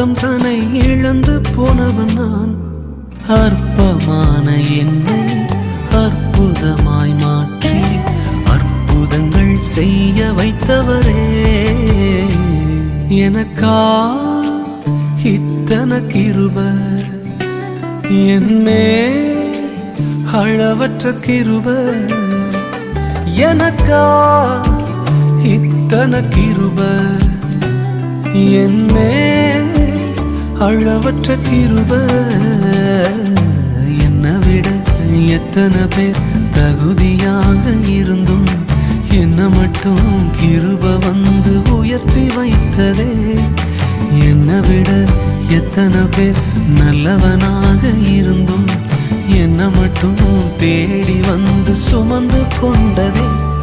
மார்க்கம் தன்னை இழந்து போனவன் நான். அற்பமான என்னை அற்புதமாய் மாற்றி அற்புதங்கள் செய்ய வைத்தவரே. எனக்கா இத்தனை கிருபை, என்னே அளவற்ற கிருபை. எனக்கா இத்தனை கிருபை, என்னே அளவற்ற கிருபை. என்னை விட எத்தனை பேர் தகுதியாக இருந்தும் என்ன மட்டும் கிருபை வந்து உயர்த்தி வைத்ததே. என்னை விட எத்தனை பேர் நல்லவனாக இருந்தும் என்ன மட்டும் தேடி வந்து சுமந்து கொண்டதே.